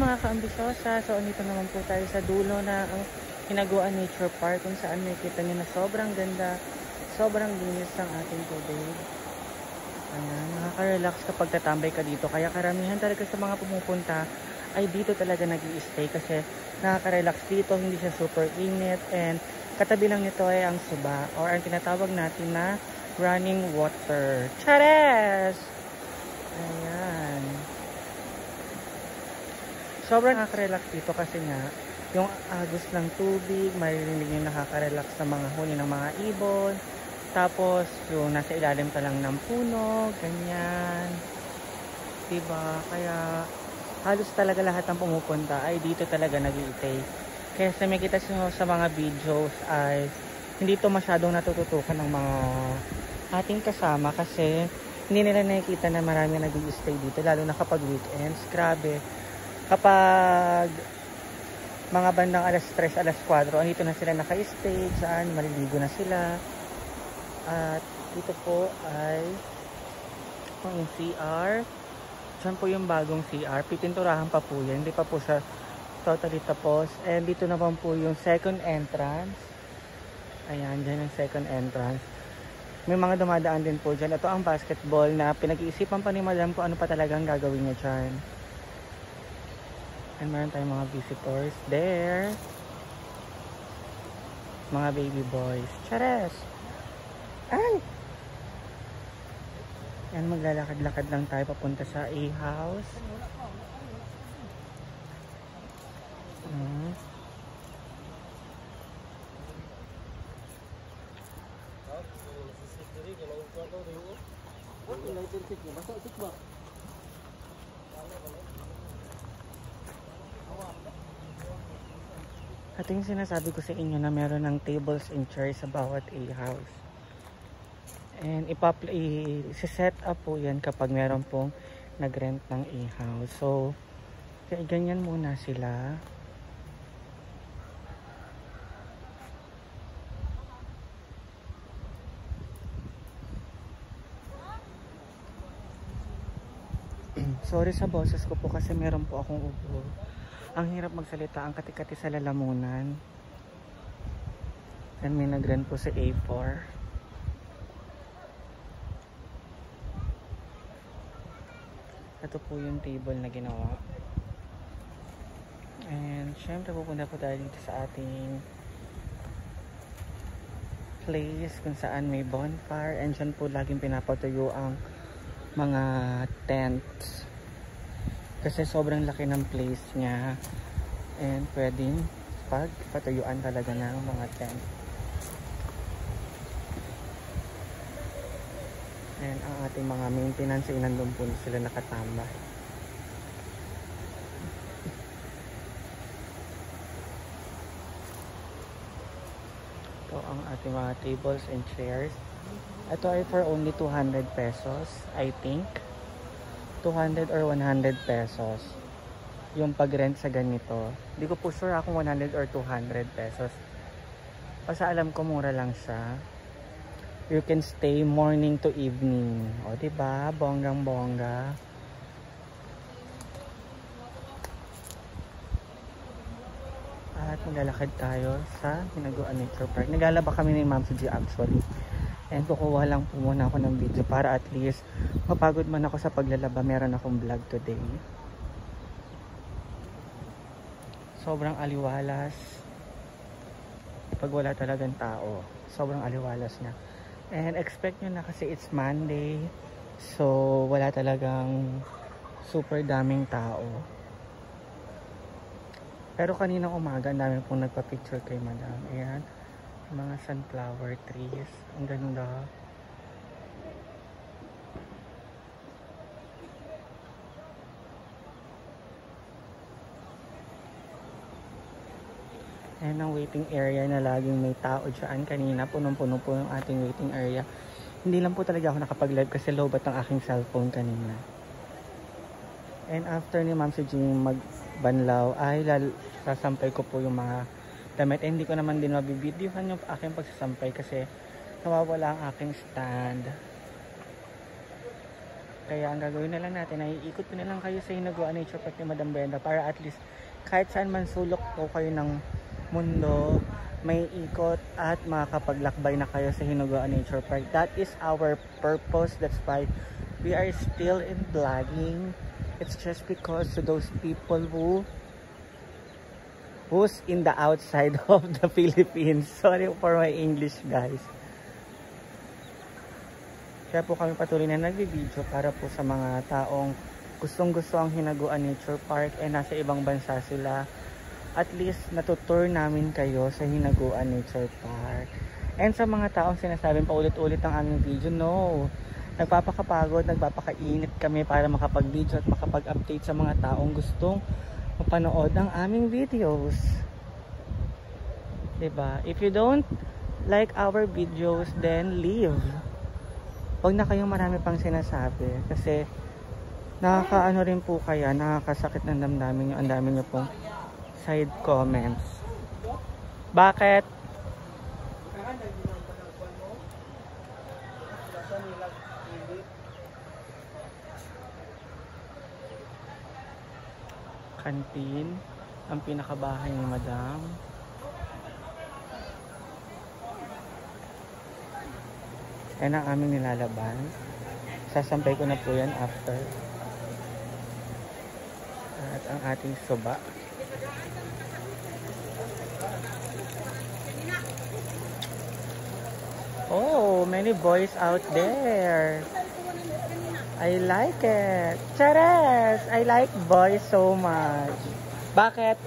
mga kaambisyosa, so andito naman po tayo sa dulo na ang Hinaguan Nature Park kung saan may kita nyo na sobrang ganda, sobrang linis ng ating tubig. Ayan, nakaka-relax kapag tatambay ka dito. Kaya karamihan talaga sa mga pumupunta ay dito talaga nag-i-stay kasi nakaka-relax dito, hindi siya super init, and katabi lang nito ay ang suba or ang tinatawag natin na running water. Chares! Ayan. Sobrang nakaka-relax dito kasi nga yung agos ng tubig, maririnig yung nakaka-relax sa mga huni ng mga ibon. Tapos yung nasa ilalim ka lang ng puno, ganyan. Diba? Kaya halos talaga lahat ng pumupunta ay dito talaga nag-i-stay. Kaya sa may kita sa mga videos ay hindi to masyadong natututukan ng mga ating kasama kasi hindi nila nakikita na marami nag-i-stay dito, lalo na kapag weekends. Grabe. Kapag mga bandang alas 3, alas 4, andito na sila naka-stay, saan maliligo na sila. At dito po ay ang CR. Diyan po yung bagong CR. Pipinturahan pa po yan. Hindi pa po siya totally tapos. And dito naman po yung second entrance. Ayan, dyan yung second entrance. May mga dumadaan din po dyan. Ito ang basketball na pinag-iisipan pa ni Madam kung ano pa talagang gagawin niya dyan. And meron tayong mga visitors there. Mga baby boys. Chares! Ay! Yan, maglalakad-lakad lang tayo papunta sa A-house. At yung sinasabi ko sa inyo na meron ng tables and chairs sa bawat A-house. And i-set up po yan kapag meron pong nag-rent ng A-house. So, kaya ganyan muna sila. Sorry sa boses ko po kasi meron po akong ubo. Ang hirap magsalita, ang kati-kati sa lalamunan. And may nag-rent po sa A4. Ito po yung table na ginawa. And syempre pupunta po tayo dito sa ating place kung saan may bonfire. And dyan po laging pinapatuyo ang mga tents. Kasi sobrang laki ng place niya. And pwedeng pagpatuyuan talaga ng mga tent. And ang ating mga maintenance ay nandun po sila nakatambay. Ito ang ating mga tables and chairs. Ito ay for only 200 pesos, I think. 200 or 100 pesos yung pag-rent sa ganito. Hindi ko po sure kung 100 or 200 pesos. Basta alam ko mura lang siya. You can stay morning to evening. O diba? Bonggang bongga. At maglalakad tayo sa Hinaguan Nature Park. Naglalaba kami ni Ma'am Suji actually. And kukuha lang po muna ako ng video para at least mapagod man ako sa paglalaba. Meron akong vlog today. Sobrang aliwalas. Pag wala talagang tao. Sobrang aliwalas niya. And expect nyo na kasi it's Monday. So wala talagang super daming tao. Pero kaninang umaga, ang dami pong nagpa-picture kay Madam. Ayan. Mga sunflower trees. Ang ganda. Ayan ang waiting area na laging may tao dyan. Kanina punong-puno po yung ating waiting area. Hindi lang po talaga ako nakapag-live kasi lobat ang aking cellphone kanina. And after ni Ma'am Suji magbanlaw ay sasampay ko po yung mga damit. Hindi ko naman din mabibidyohan yung aking pagsasampay kasi nawawala ang aking stand. Kaya ang gagawin na lang natin ay iikot ko na lang kayo sa Hinaguan Nature Park ni Madam Brenda para at least kahit saan man sulok po kayo ng mundo, may ikot at makapaglakbay na kayo sa Hinaguan Nature Park. That is our purpose. That's why we are still in vlogging. It's just because to those people who's in the outside of the Philippines. Sorry for my English, guys. Kaya po kami patuloy na nag-video para po sa mga taong gustong-gusto ang Hinaguan Nature Park and nasa ibang bansa sila. At least natutour namin kayo sa Hinaguan Nature Park. And sa mga taong sinasabing paulit-ulit ang aming video, no. Nagpapakapagod, nagpapakainit kami para makapag-video at makapag-update sa mga taong gustong mapanood ang aming videos. Diba? If you don't like our videos, then leave. Huwag na kayong marami pang sinasabi. Kasi nakakaano rin po kaya, nakakasakit ng damdamin nyo. Ang dami nyo pong side comments. Bakit? Kantin, ang pinakabahay ni Madam. Yan ang aming nilalaban. Sasampay ko na po yan after. At ang ating suba. Oh, many boys out there. I like it. Chares! I like boys so much. Bakit?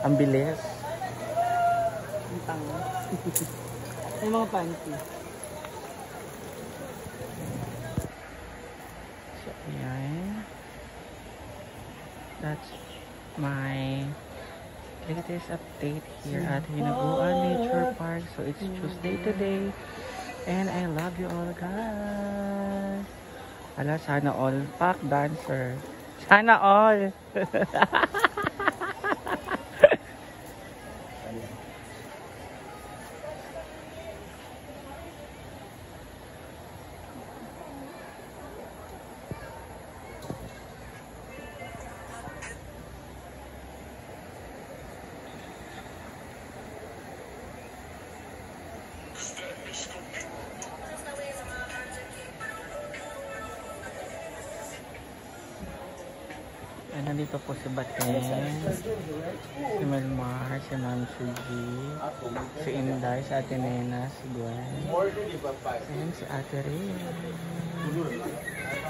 Ang bilis. Ang tanga. May mga panty. So, ayan. That's my latest update here at Hinaguan Nature Park. So it's Tuesday today and I love you all, guys. Ala, sana all pack dancer. Sana all. Nandito po si Baten, si Melmar, si Ma'am Suji, si Inday, si Ate Nena, si Gwen, and si Ate Rin.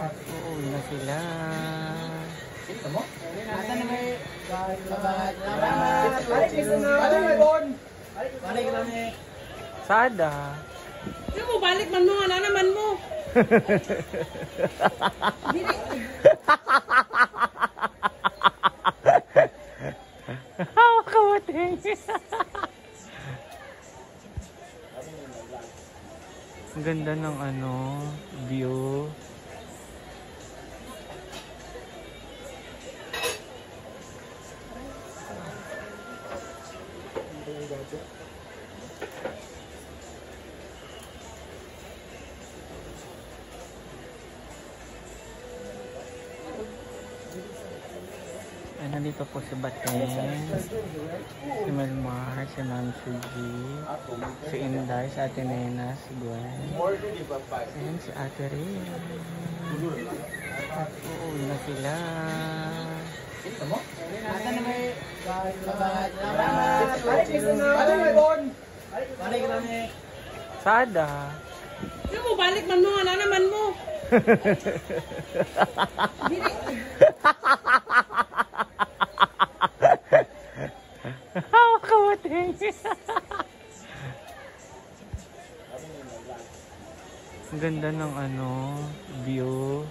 At uuwi na sila. Sada. Ano mo, balik man mo, ano naman mo? Kawating. Ang ganda ng view. Nandito po si Baten, si Melmar, si Ma'am Suji, si Inday, si Ate Nena, si Gwen, and si Ate Rin. At uuwi na sila. Sada. Ano mo, balik man mo, ano naman mo? Kawating. Ang ganda ng view.